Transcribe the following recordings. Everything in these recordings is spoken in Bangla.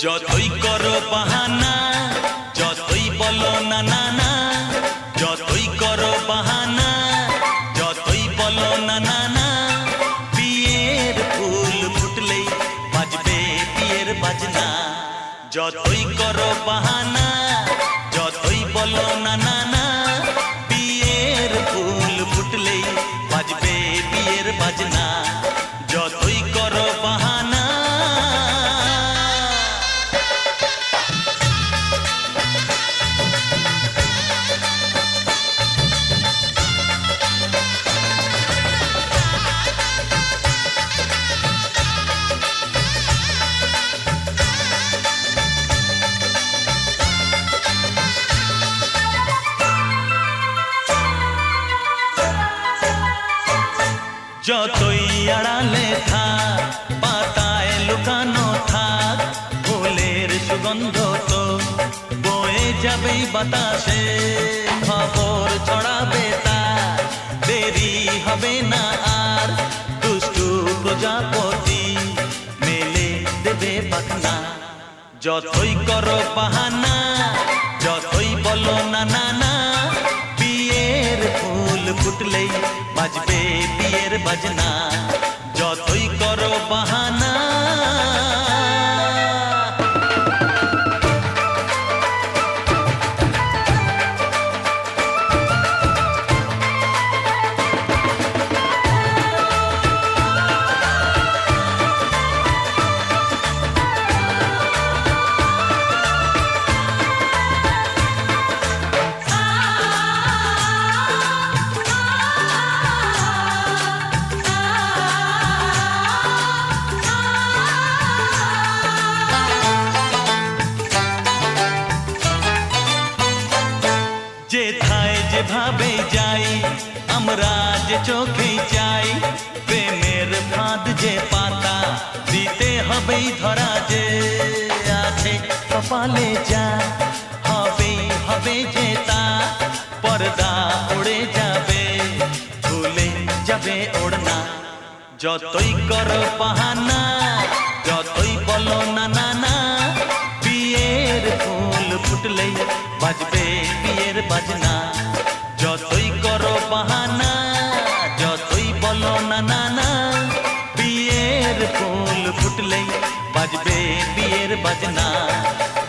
যতই করো বাহানা যতই বলো না না না, যতই করো বাহানা যতই বলো না না না, বিয়ের ফুল ফুটলেই বাজবে বিয়ের বাজনা। যতই করো বাহানা যতই বলো না না না, বিয়ের ফুল ফুটলেই বাজবে বিয়ের বাজনা। যতই করো বাহানা যতই আড়ালে থাক পাতায় লুকানো থাক, ফুলের সুগন্ধ তো বয়ে যাবেই বাতাসে। খবর ছড়াবে তার দেরি হবে না আর, দুষ্টু প্রজাপতি মেলে দেবে পাখনা। যতই করো বাহানা যতই বলো না না না, বিয়ের ফুল ফুটলেই বাজবে বিয়ের বাজনা। যতই করো বাহানা যেথায় যেভাবে যাই আমরা যে চোখেই চাই, প্রেমের ফাঁদ যে পাতা দিতে হবেই ধরা। যে আছে কপালে যা হবেই হবে যে তা, পর্দা উড়ে যাবে ভুলে যাবে ওড়না। যতই করো বাহানা, যতই বলো না না না, বিয়ের ফুল ফুটলেই বাজবে বিয়ের বাজনা। যতই করো বাহানা, যতই বলো না না না, বিয়ের ফুল ফুটলেই বাজবে বিয়ের বাজনা।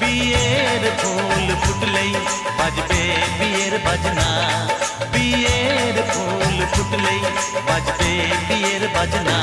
বিয়ের ফুল ফুটলেই বাজবে বিয়ের বাজনা। বিয়ের ফুল ফুটলেই বাজবে বিয়ের বাজনা।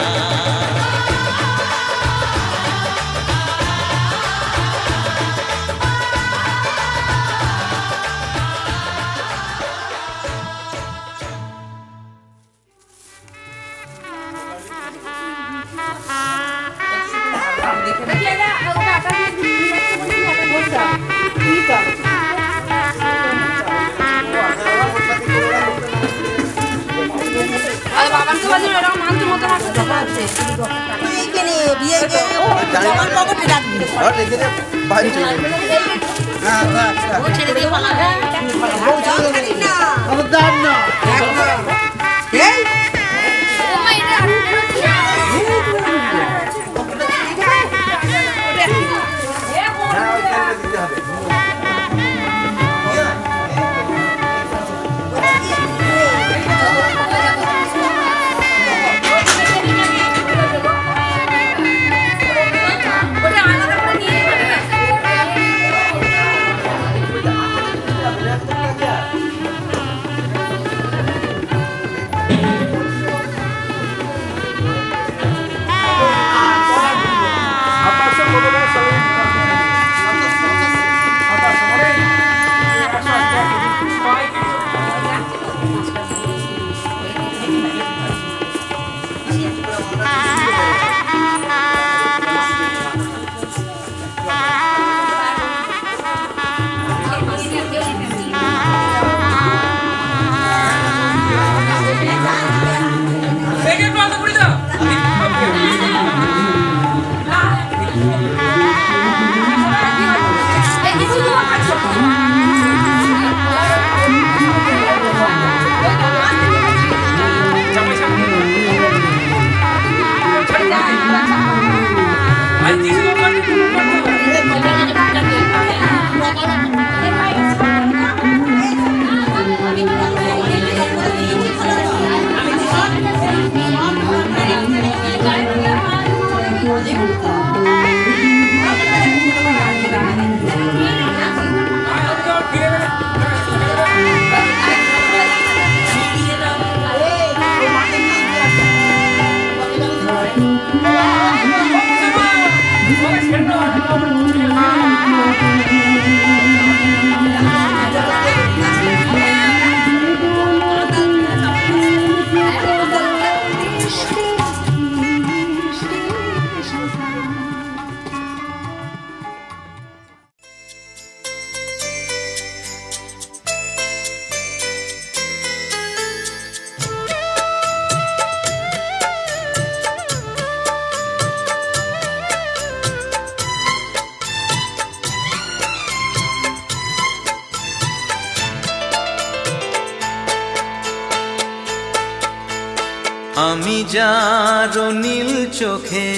আমি যার নীল চোখে,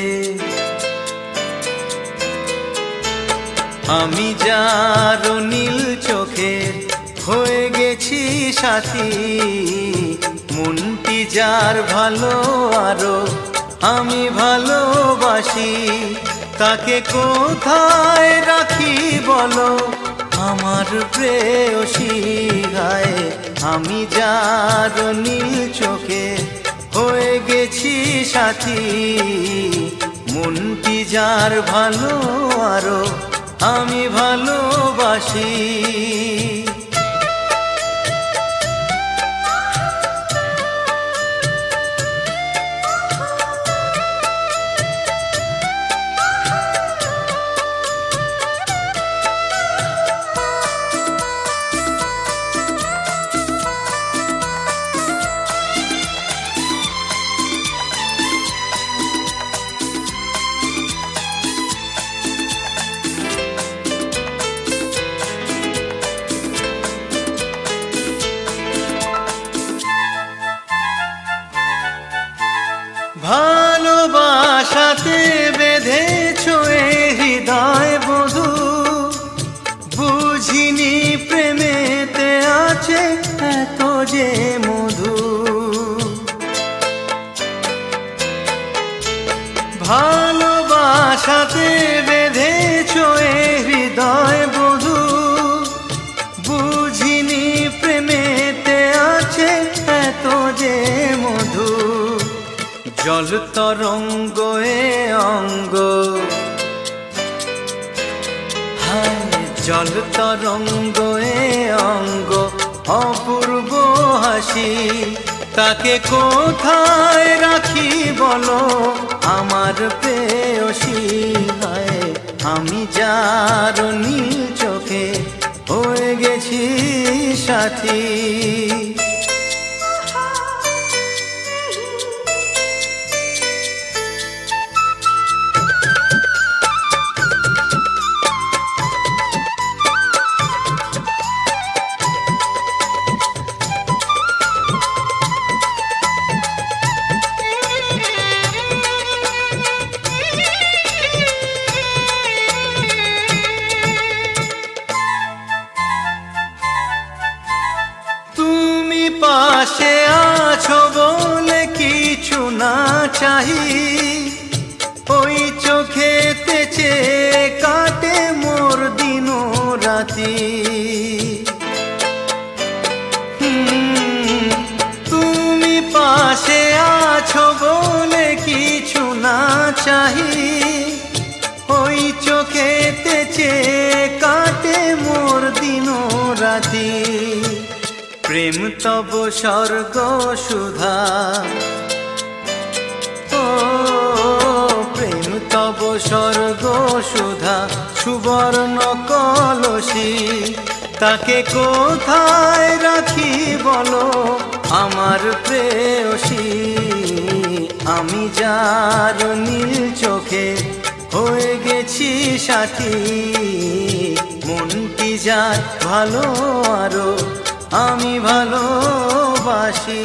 আমি যার নীল চোখে হয়ে গেছি সাথী। মনটি যার ভালো আরো আমি ভালোবাসি, তাকে কোথায় রাখি বলো আমার প্রেয়সী। গায়ে আমি যার নীল চোখে হয়ে গেছি সাথী। মনটি যার ভালো আরো আমি ভালোবাসি। ভালোবাসাতে বেঁধেছ এ হৃদয় বধু, বুঝিনি প্রেমেতে আছে এত যে মধু। ভালোবাসাতে বেঁধেছ এ হৃদয় বধু, বুঝিনি প্রেমেতে আছে এত যে মধু। জল তরঙ্গ এ অঙ্গ, হায় জল তরঙ্গ এ অঙ্গ, অপূর্ব হাসি তাকে কোথায় রাখি বলো আমার প্রেয়সী। হায় আমি যার নীল চোখে হয়ে গেছি সাথী। পাশে আছো বলে কিছু না চাহি, ওই চোখেতে চেয়ে কাটে মোর দিন রাতি। তুমি পাশে আছো বলে কিছু না চাহি, ওই চোখেতে চেয়ে কাটে মোর দিন রাতি। প্রেম তব স্বর্গ সুধা, ও প্রেম তব স্বর্গ সুধা, সুবর্ণ কলসী তাকে কোথায় রাখি বলো আমার প্রেয়সী। আমি যার নীল চোখে হয়ে গেছি সাথী, মনটি যার ভালো আরো আমি ভালোবাসি।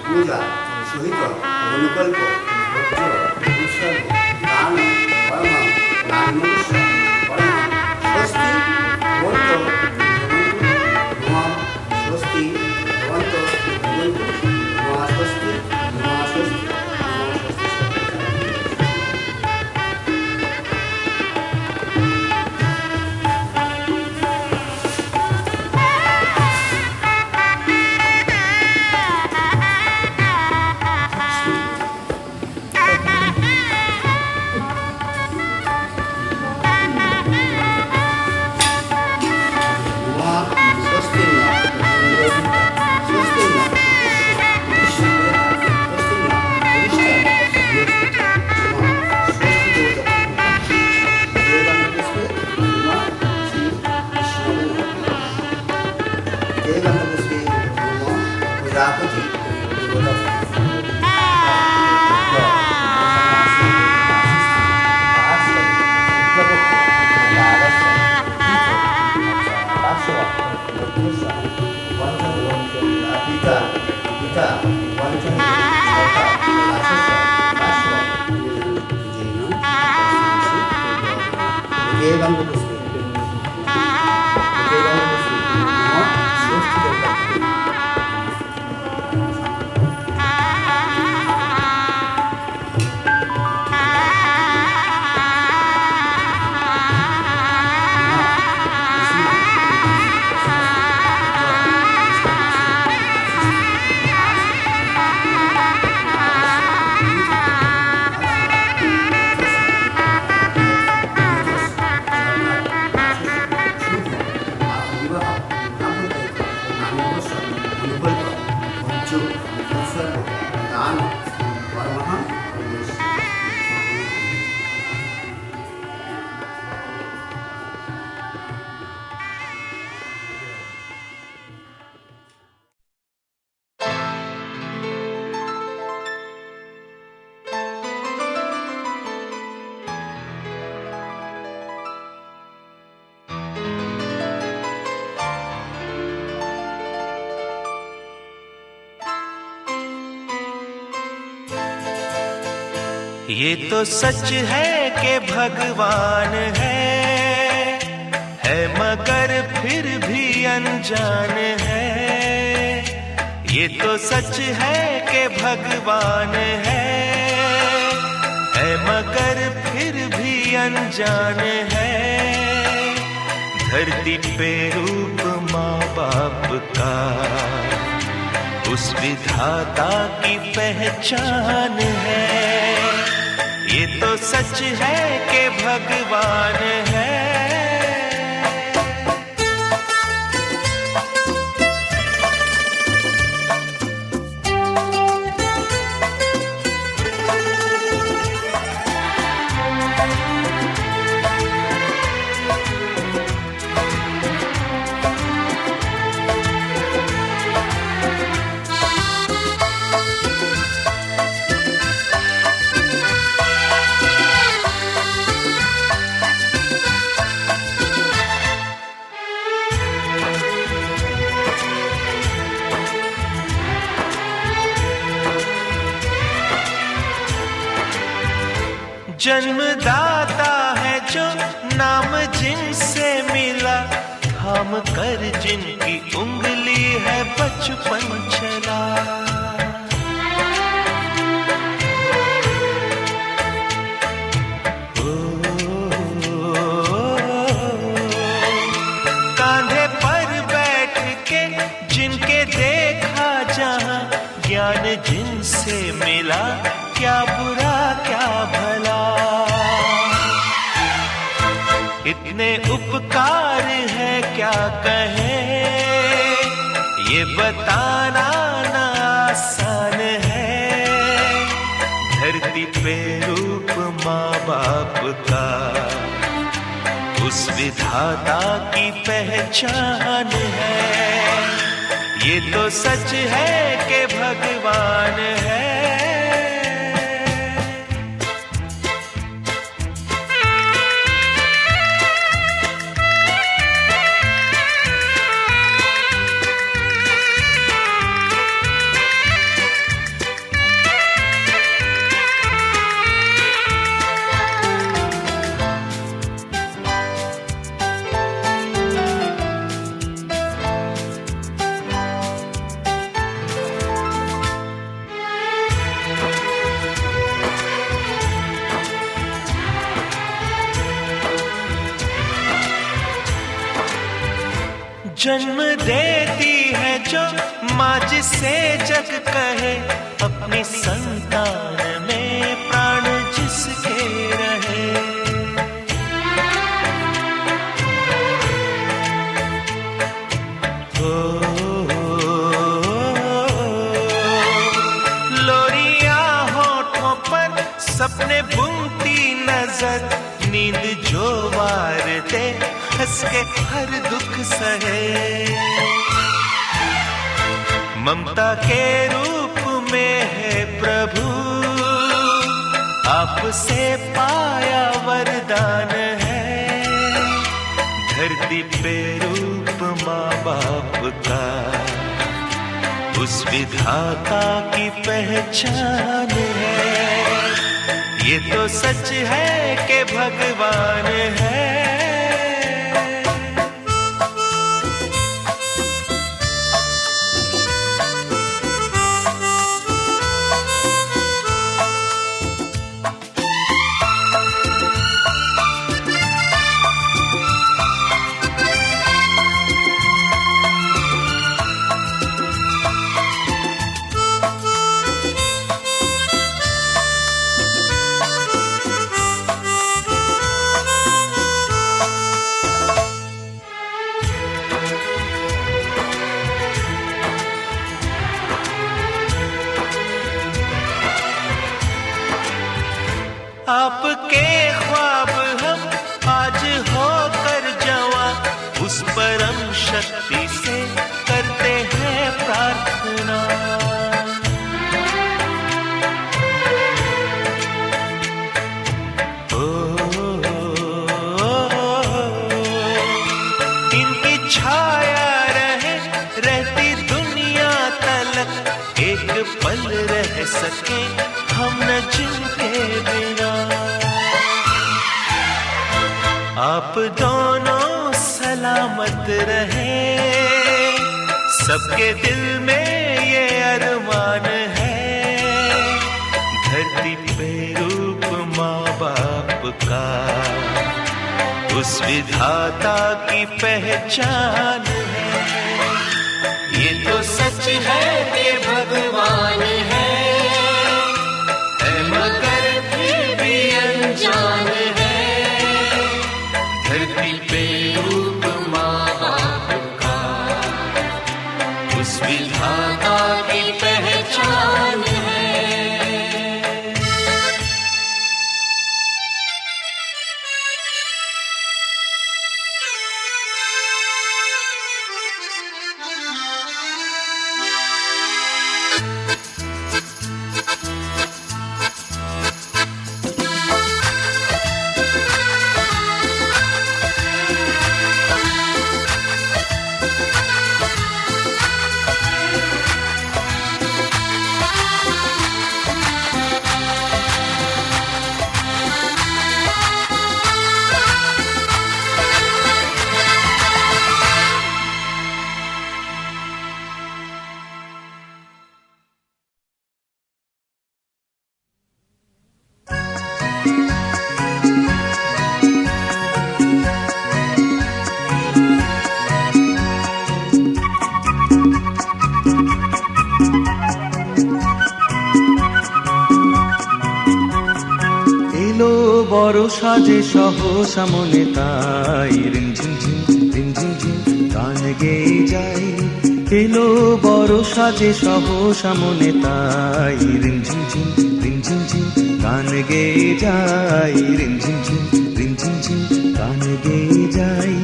পূজা সহিত অনুকল্প উৎসর্গ দান পরমং নামস্য পরমং স্বস্তি ভবন্ত নমঃ স্বস্তি ভবন্ত নমঃ স্বস্তি নমঃ স্বস্তি ये तो सच है कि भगवान है मगर फिर भी अनजान है। ये तो सच है कि भगवान है मगर फिर भी अनजान है। धरती पे रूप माँ बाप का उस विधाता की पहचान है। ये तो सच है कि भगवान है। जन्मदाता है जो नाम जिनसे मिला, थाम कर जिनकी उंगली है बचपन चला। कांधे पर बैठ के जिनके देखा जहां, ज्ञान जिनसे मिला, क्या बुरा क्या भला। इतने उपकार है क्या कहें, ये बताना ना आसान है। धरती पे रूप माँ बाप का उस विधाता की पहचान है। ये तो सच है कि भगवान है। जन्म देती है जो माँ जिसे जग कहे, अपनी संतान में प्राण जिसके रहे। लोरियां होठों पर सपने बुनती नजर, नींद जो वार दे हंस के हर दुख सहे। ममता के रूप में है प्रभु, आपसे पाया वरदान है। धरती पे रूप माँ बाप का उस विधाता की पहचान है। ये तो सच है कि भगवान है। आपके ख्वाब हम आज होकर जवां, उस परम शक्ति से करते हैं प्रार्थना। इनकी छाया रहे रहती दुनिया तलक, एक पल रह सके हम न जिनके बिना। आप दोनों सलामत रहे, सबके दिल में ये अरमान है, धरती पे रूप माँ बाप का उस विधाता की पहचान है। ये तो सच है कि भगवान है मगर फिर भी अनजान है, धरती पे रूप माँ बाप का उस विधाता की पहचान है। বরষা যে সহসা মনে তাই রিমঝিম ঝিম রিমঝিম ঝিম গান গেয়ে যাই, এলো বরষা যে সহসা মনে তাই রিমঝিম ঝিম রিমঝিম ঝিম গান গেয়ে যাই, রিমঝিম ঝিম রিমঝিম ঝিম গান গেয়ে যাই।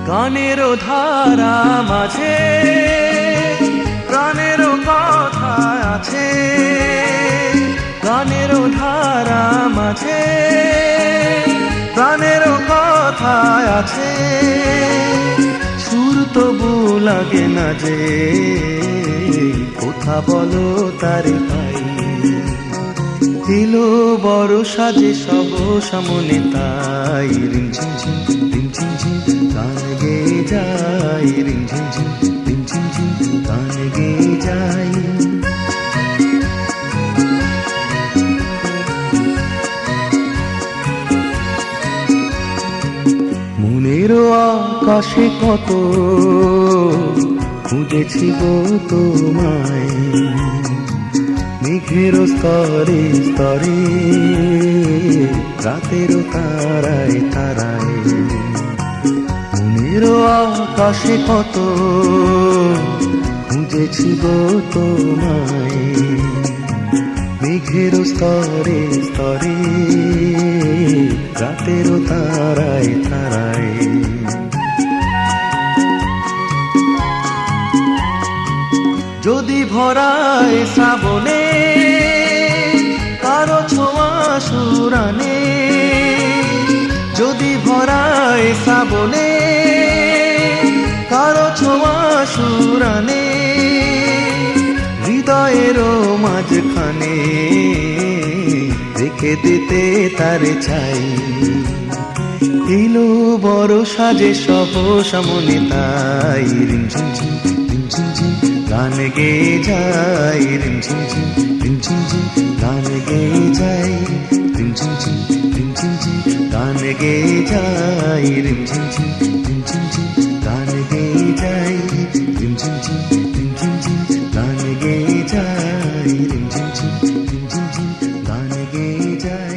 গানেরও ধারা মাঝে প্রাণেরও কথা আছে, গানেরও ধারা মাঝে প্রাণেরও কথা আছে, সুর তবু লাগে না যে কোথা বলো তারে পাই, এলো বরষা যে সব সামনে তাই রিমঝিম ঝিম রিমঝিম ঝিম গান গেয়ে যাই, রিমঝিম ঝিম রিমঝিম ঝিম গান গেয়ে যাই। মনেরও আকাশে কত খুঁজেছি গো তোমায়, মেঘের স্তরে স্তরে রাতেরও তারায় তারায়, মনেরও আকাশে কত খুঁজেছি গো তোমায়, মেঘের স্তরে স্তরে রাতেরও তারায় তারায়। যদি ভরায় শ্রাবণে কারো ছোঁয়া সুরানে, যদি ভরায় শ্রাবণে কারো ছোঁয়া সুরানে, হৃদয়েরও মাঝখানে রেখে দিতে তারে চাই, এলো বরষা যে সব সামনে তাই রিমঝিম ঝিম রিমঝিম ঝিম গান গেয়ে যাই, রিমঝিম ঝিম রিমঝিম ঝিম গান গেয়ে যাই, রিমঝিম ঝিম রিমঝিম ঝিম গান গেয়ে যাই, রিমঝিম ঝিম রিমঝিম ঝিম গান গেয়ে যাই, রিমঝিম ঝিম রিমঝিম ঝিম গান গেয়ে যাই, রিমঝিম ঝিম রিমঝিম ঝিম গান গেয়ে যাই।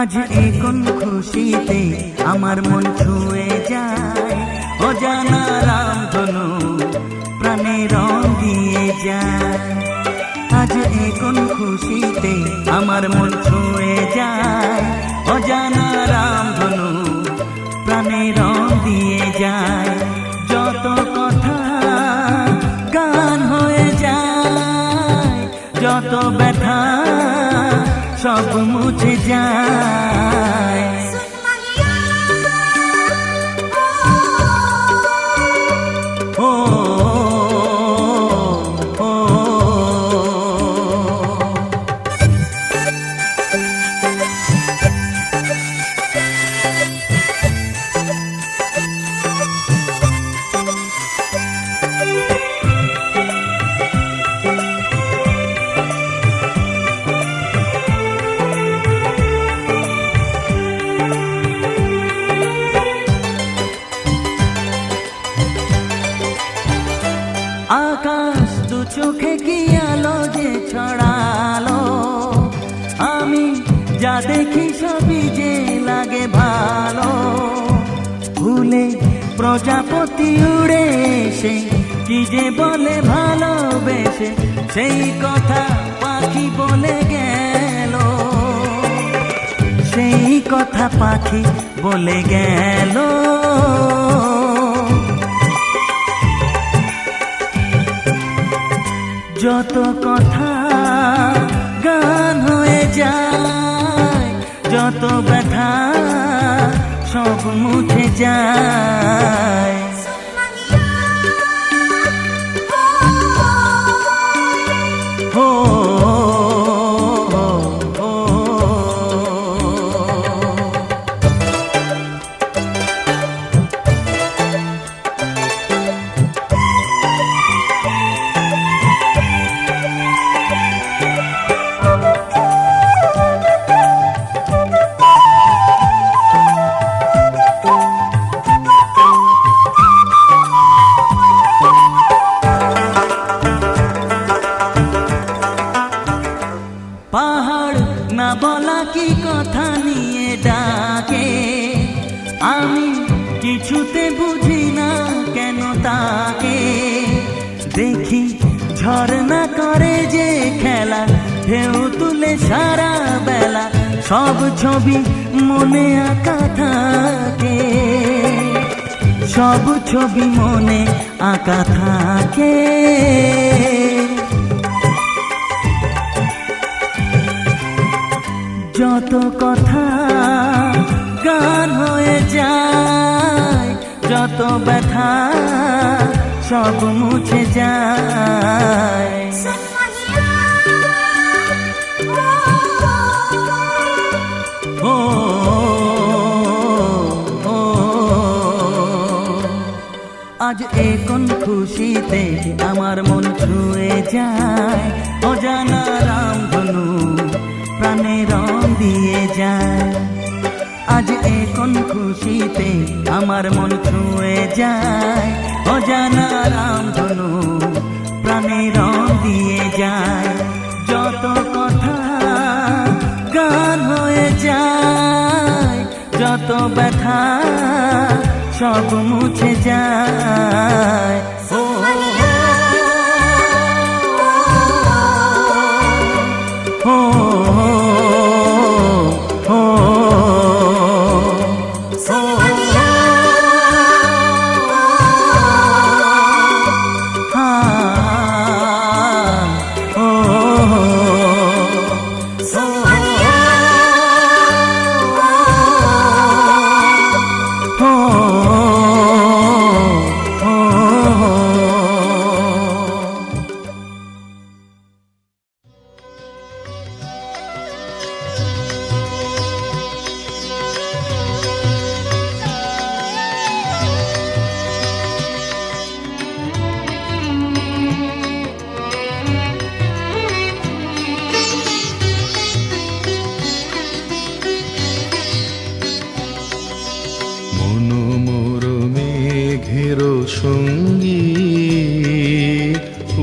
আজ এ কোন খুশিতে আমার মন ছুঁয়ে যায়, অজানা রামধনু প্রাণে রং দিয়ে যায়। আজ এ কোন খুশিতে আমার মন ছুঁয়ে যায়, অজানা রামধনু প্রাণে রং দিয়ে যায়। যত কথা গান হয়ে যায়, যত ব্যথা সব মুছে যায়। ও ও আকাশ দু চোখে কি আলো যে ছড়ালো, আমি যা দেখি সবই যে লাগে ভালো। ভুলে প্রজাপতি উড়ে এসে কি যে বলে ভালোবেসে, সেই কথা পাখি বলে গেল, সেই কথা পাখি বলে গেল। যত কথা গান হয়ে যায়, যত ব্যথা সব মুছে যায়। ও পাহাড় না বলা কি কথা নিয়ে ডাকে, আমি কিছুতে বুঝি না কেন তাকে। দেখি ঝর্ণা করে যে খেলা, ঢেউ তুলে সারা বেলা, সব ছবি মনে আঁকা থাকে, সব ছবি মনে আঁকা থাকে। যত কথা গান হয়ে যায়, যত ব্যথা সব মুছে যায়। ও ও আজ এ কোন খুশিতে আমার মন ছুঁয়ে যায়, অজানা রামধনু প্রাণে রং দিয়ে যায়। আজ এ কোন খুশিতে আমার মন ছুঁয়ে যায়, অজানা রামধনু প্রাণে রং দিয়ে যায়। যত কথা গান হয়ে যায়, যত ব্যথা সব মুছে যায়। ও ও সঙ্গী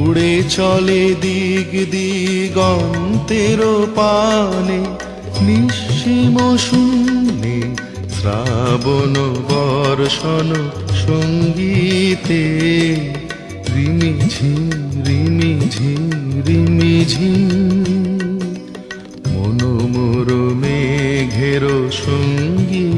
উড়ে চলে দিগ দিগন্তের পানে, নিঃসীম শূন্যে শ্রাবণ বর্ষণ সঙ্গীতে রিমিঝিম রিমিঝিম রিমিঝিম মনোমোর মেঘের সঙ্গী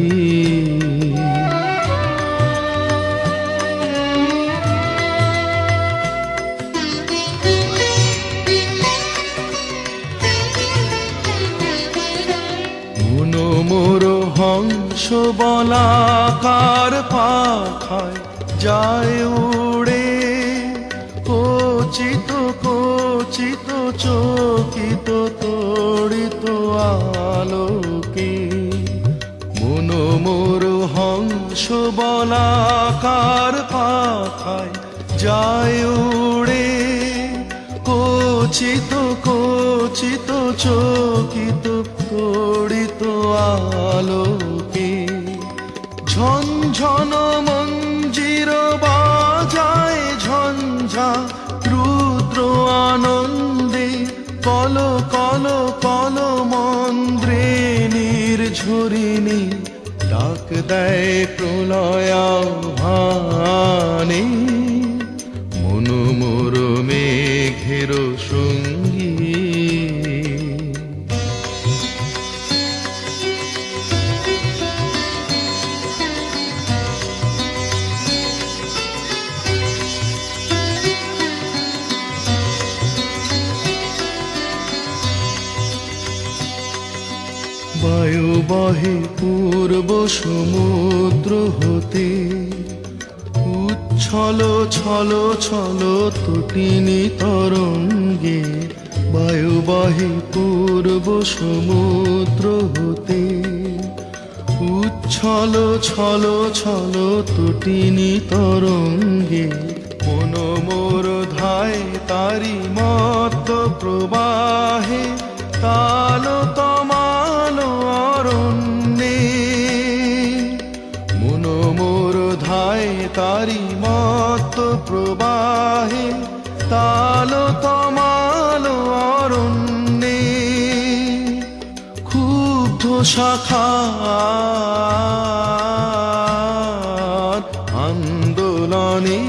মনোমোর হংস বলাকার পাখায় যায় উড়ে কচিত কচিত চকিত তড়িত আলোকে মনোমোর হংস বলাকার পাখায় যায় উড়ে কচিত কচিত চকিত তড়িত আলোকে ঝনঝন মঞ্জির বাজায় ঝঞ্ঝা রুদ্র আনন্দে কল কল কল মন্দ্রে নির্ঝরিণী ডাক দেয় প্রলয়াহ্বানে মনোমোর মেঘের সঙ্গী বায়ু বহে পূর্ব সমুদ্র হতে উচ্ছল ছল ছল তটিনী তরঙ্গে বায়ু বহে পূর্ব সমুদ্র হতে উচ্ছল ছল ছল তটিনী তরঙ্গে মনোমোর ধায় তারি মত প্রবাহে তাল তমাল অরণ্যে মনোমোর ধায় তারি মত প্রবাহে তাল তমাল অরণ্যে ক্ষুব্ধ শাখার আন্দোলনে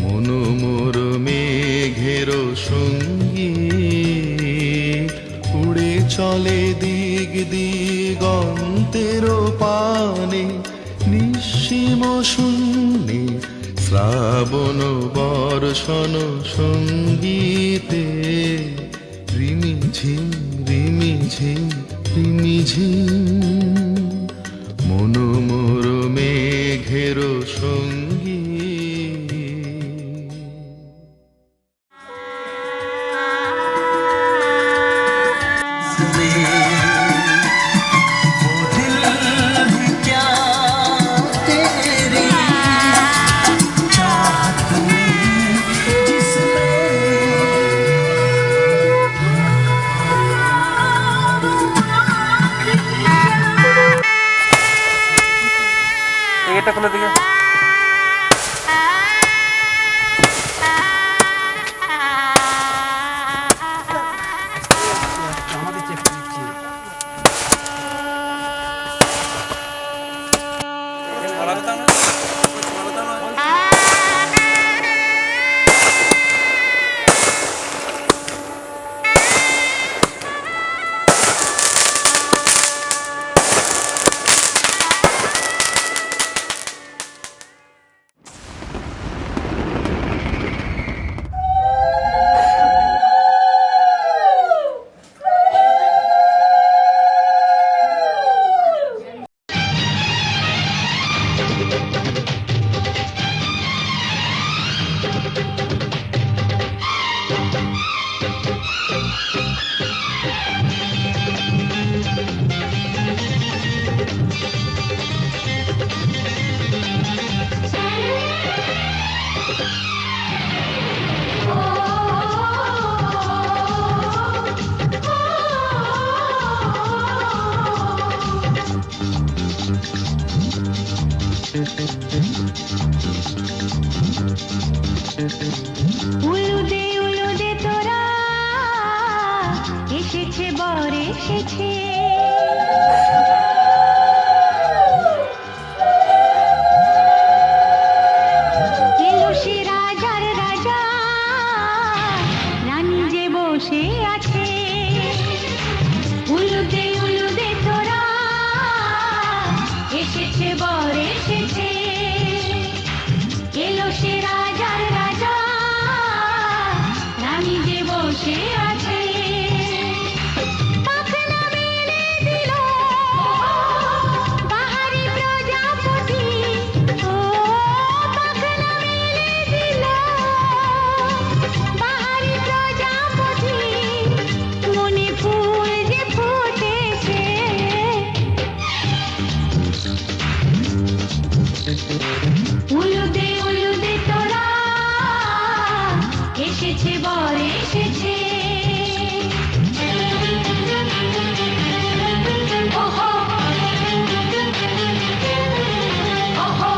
মনোমোর মেঘের সঙ্গী উড়ে চলে দিগ দিগন্তের পানে নিঃসীম শূন্যে শ্রাবণ বর্ষণ সঙ্গীতে রিমিঝিম রিমিঝিম রিমিঝিম মনোমোর মেঘের সঙ্গী এটা খুলে দিকে উলুদে তোরা এসেছে বর এসেছে এসেছে বর এসেছে ওহো ওহো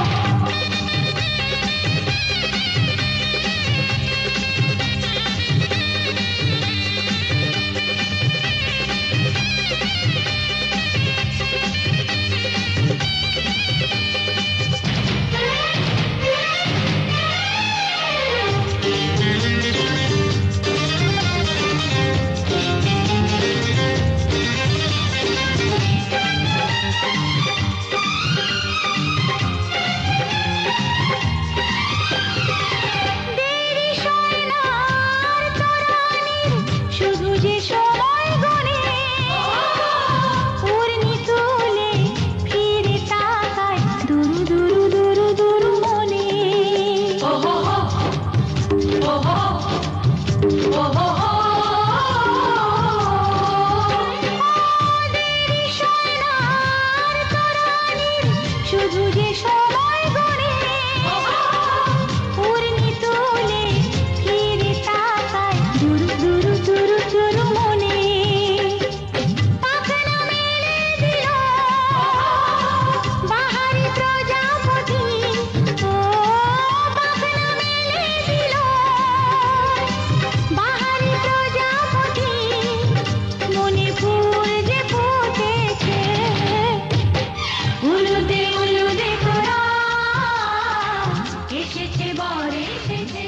শুধু যে সময় গনে উড়নি তুলে ফিরে তাকায় দুরু দুরু দুরু দুরু মনে ওহো ওহো ওহো দেরি সোনার তরানির শুধু যে সময় গনে উড়নি তুলে ফিরে তাকায় দুরু দুরু দুরু দুরু মনে পাখনা মেলে দিল বাহারি প্রজাপতি ও পাখনা মেলে দিল বাহারি প্রজাপতি মনে ফুল যে ফুটেছে উলুদে উলুদে তোরা এসেছে বর এসেছে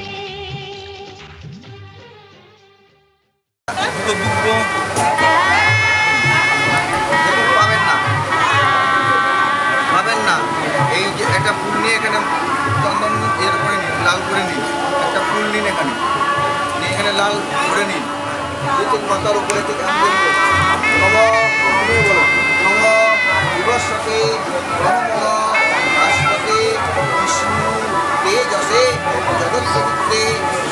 পাবেন না পাবেন না এই যে একটা ফুল নিয়ে এখানে চন্দন এর করে নিন লাল করে নিন একটা ফুল নিন এখানে নিয়ে এখানে লাল করে নিন যেহেতু মাথার উপরে থেকে নম তুমি বলো নম দিবসতে ব্রহ্ম রাষ্ট্রপতি বিষ্ণু তেজসে জগৎসূত্রে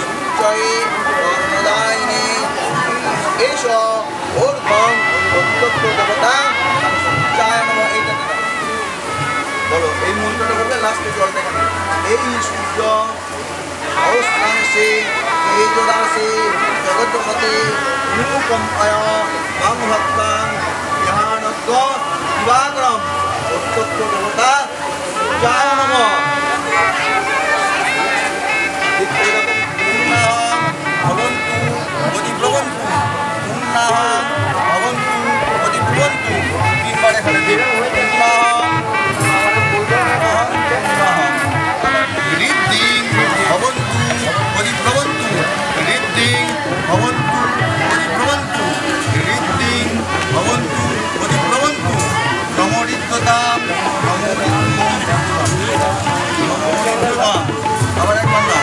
সূর্যয়ে কর্মদায়িনে এস ঊর্ধ্বং প্রত্যক্ষ দেবতা চায় নম এইটা বলো এই মন্ত্রটা বলতে লাস্টে জলটা এখানে এই সূর্য অবস্থাংশে তেজদাসে জগৎপতে অনুকম্পায় মাং ভক্তাং ধ্যানত্ব দিবাকরম প্রত্যক্ষ দেবতা চায় নম এরকম ভবন্তু অধিপ্রবন্তু ভবন্তু অধিপ্রবন্তু তিনবার এখানে দিন ঋদ্ধিং ভবন্তু অধিপ্রবন্তু ঋদ্ধিং ভবন্তু অধিপ্রবন্তু ঋদ্ধিং ভবন্তু অধিপ্রবন্তু নমরিদ্যতাম আবার একবার না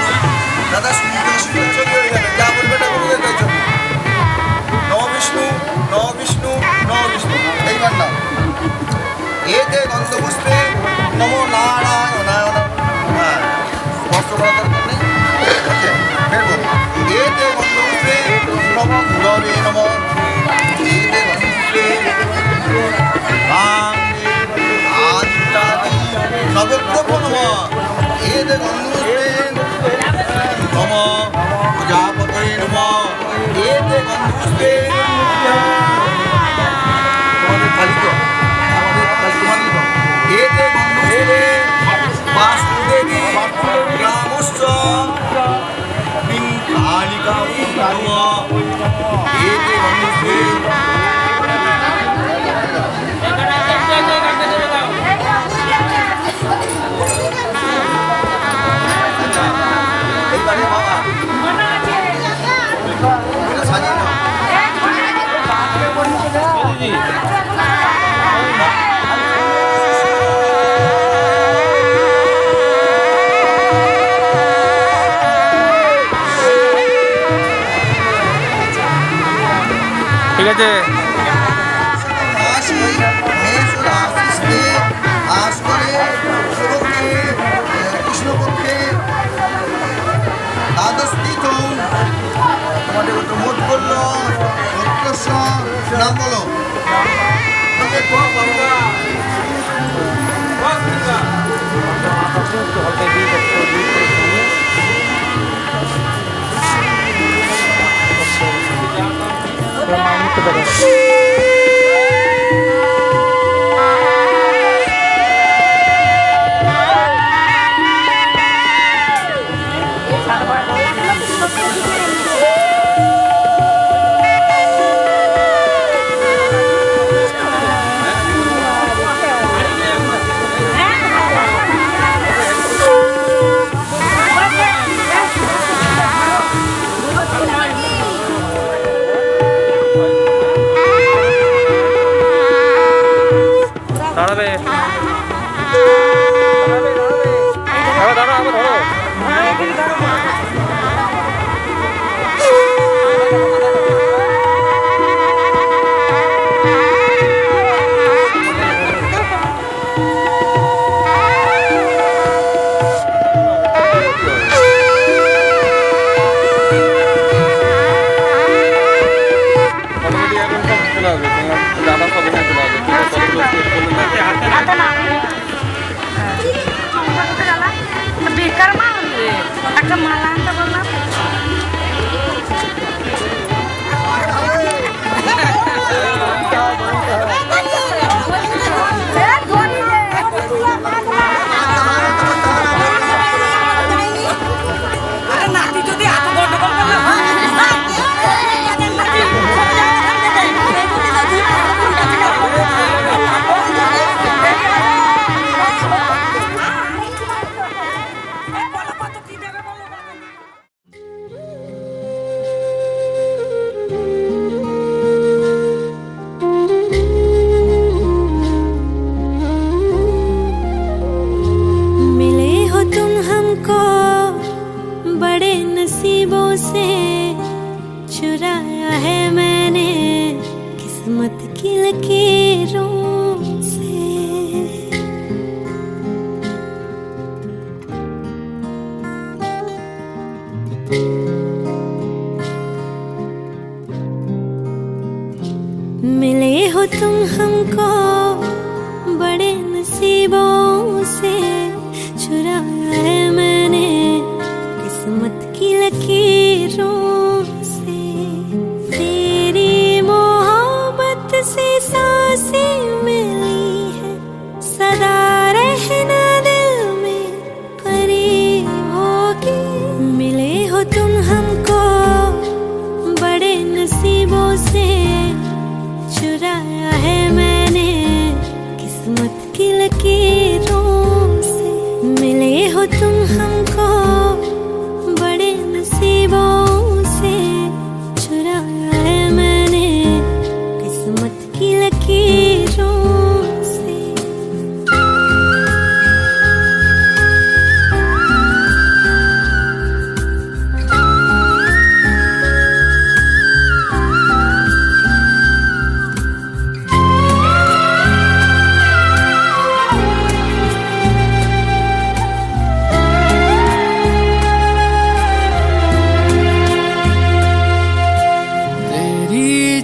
দাদা শুনতে শুনতে ছবি হয়ে যাবে যা বলবে এটা বলবে তাই ছবি নবিষ্ণু নবিষ্ণু নবিষ্ণু এইবার না এতে গন্ধপুষ্পে নম নারায়ণায় হ্যাঁ স্পষ্ট করা দরকার নেই ওকে ফেরবো এতে গন্ধপুষ্পে নম গুরবে নম এতে গন্ধপুষ্পে আদিত্যাদি নবগ্রহ নম এতে গন্ধপুষ্পে নম প্রজাপতয়ে নম এতে গন্ধপুষ্পে তোমাদের পালিত এতে গন্ধপুষ্পে বাসুদেবী গ্রামস্য কালিকা নম এতে গন্ধপুষ্পে এইবারে বাবা এটা সাজিয়ে নাও ঠিক আছে কৃষ্ণপক্ষে দ্বাদশতীর্থ তোমাদের কত মোট বললো নাম বলো একটা মালা আনতে বললাম। बड़े नसीबों से चुराया है मैंने किस्मत की लकीरों से। मिले हो तुम हमको बड़े नसीबों से चुराया है मैंने किस्मत की लकीरों से। तेरी मोहब्बत से सांसें मिली है सदा रहना दिल में करीब होगी। मिले हो तुम हमको बड़े नसीबों से चुराया है मैंने किस्मत की लकीरों से। मिले हो तुम हमको बड़े नसीबों से चुराया है मैंने किस्मत की लकीरों से।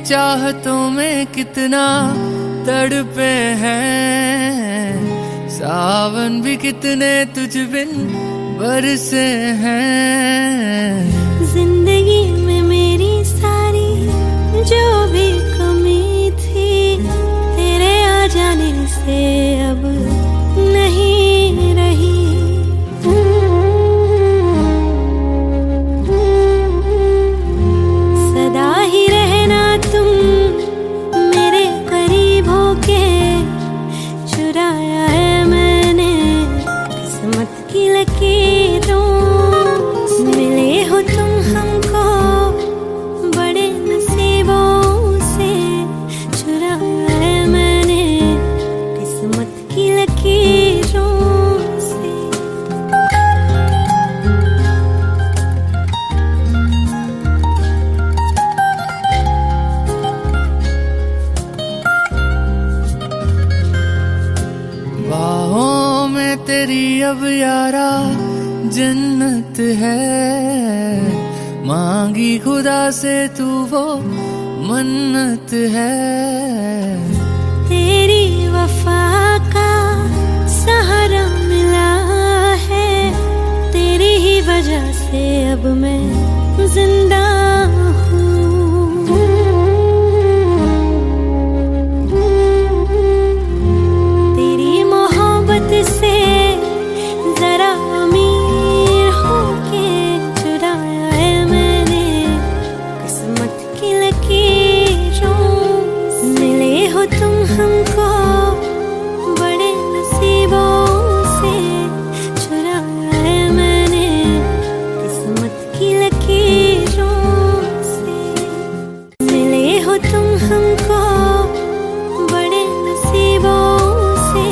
चाहतों में कितना तड़पे हैं, सावन भी कितने तुझ बिन बरसे हैं। जिंदगी में मेरी सारी जो भी कमी थी तेरे आ जाने से अब नहीं रही। सदा ही रहना तुम मेरे करीब होके चुराया है मैंने किस्मत की लकीरों से। मिले हो तुम हमको बड़े नसीबों से चुराया है मैंने किस्मत की लकीरों से। बाहों में तेरी अब यारा जन्नत है, मांगी खुदा से तू वो मन्नत है। तेरी वफा का सहारा मिला है, तेरी ही वजह से अब मैं जिंदा हूँ। तेरी मोहब्बत से जरा अमीर होके चुराया है मैंने किस्मत की लकीरों से। मिले हो तुम हमको बड़े नसीबों से चुराया है मैंने किस्मत की लकीरों से। मिले हो तुम हमको बड़े नसीबों से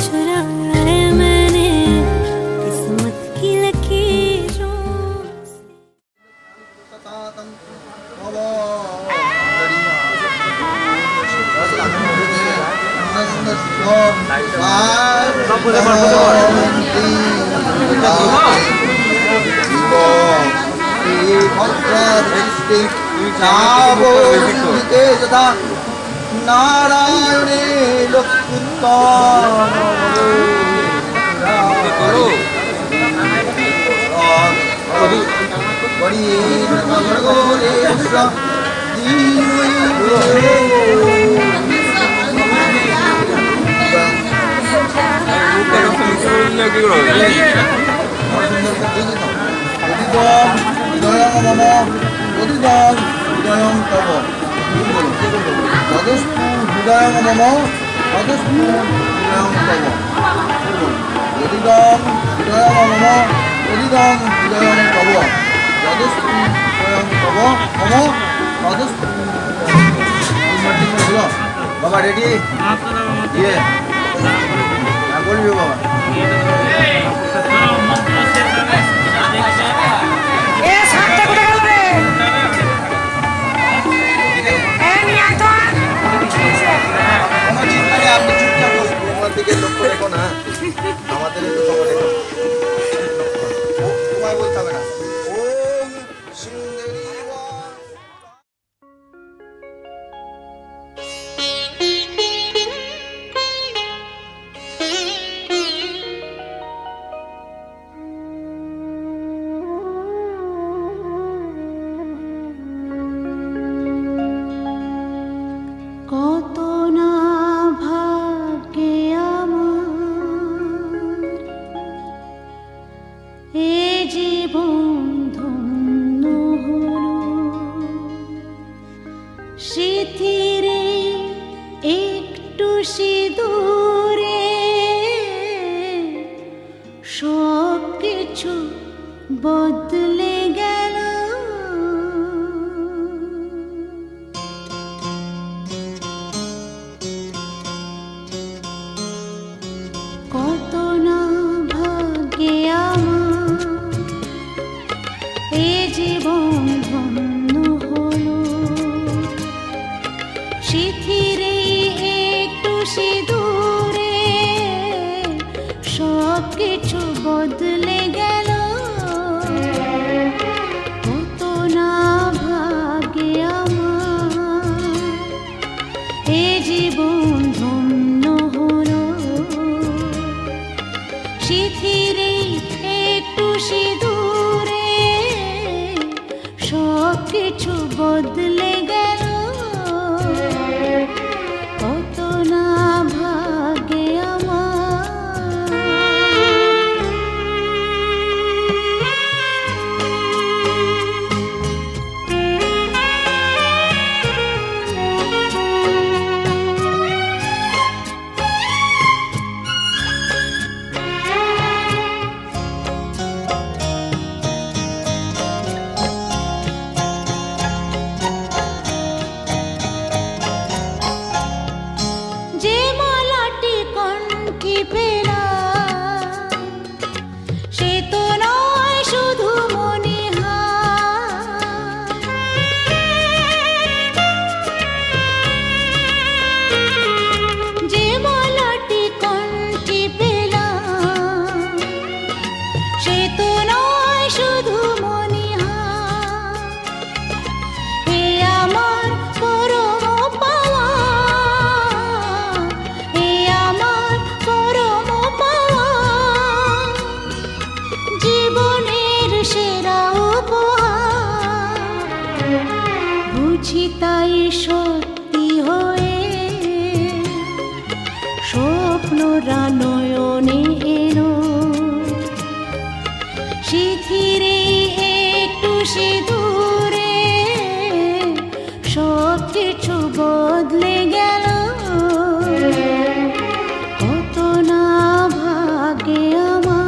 चुराया है मैंने किस्मत की लकीरों से। नारायणे लक्ष्मण বাবা রেডি ইয়ে বলবি বাবা এ সাতটা কোথায় গেল রে এ নিয়ে আয় তো আমার চিন্তা নেই আপনি চুপচাপ বসুন আমার দিকে লক্ষ্য রেখো না আমাদের একটু খবর রেখো তোমায় বলতে হবে না ওম সুন্দরী কত না ভাগ্যে আমার এ জীবন ধন্য হলো স্মৃতিরে একটু সিঁদুরে সব কিছু বদলে গেল কত না ভাগ্যে আমার এ জীবন ধন্য হলো স্মৃতিরে একটু সিঁদুরে সব কিছু বদলে গেল কত না ভাগ্যে আমার এ জীবন ধন্য হলো স্মৃতিরে একটু সিঁদুরে সব কিছু বদলে গেল কত না ভাগ্যে আমার যে মালাটি কণ্ঠে পেলাম সে তো নয় শুধু মনিহার যে মালাটি কণ্ঠে পেলাম সে তো নয় শুধু মনিহার হে আমার পরম পাওয়া হে আমার পরম পাওয়া জীবনের সেরা উপহার বুঝি তাই সত্যি হয়ে স্বপ্নরা নয়নে এলো স্মৃতিরে একটু সিঁদুরে সব কিছু বদলে গেল কত না ভাগ্যে আমার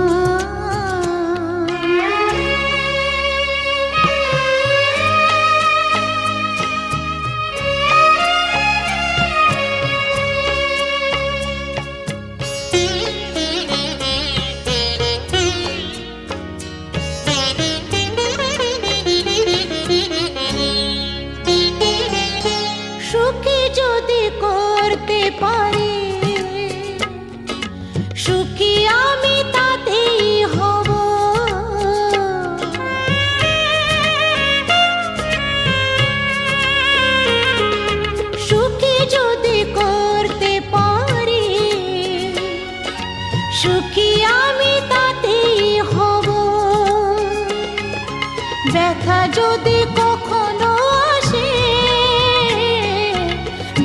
যদি কখনো আসে,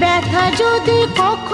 ব্যথা যদি কখনো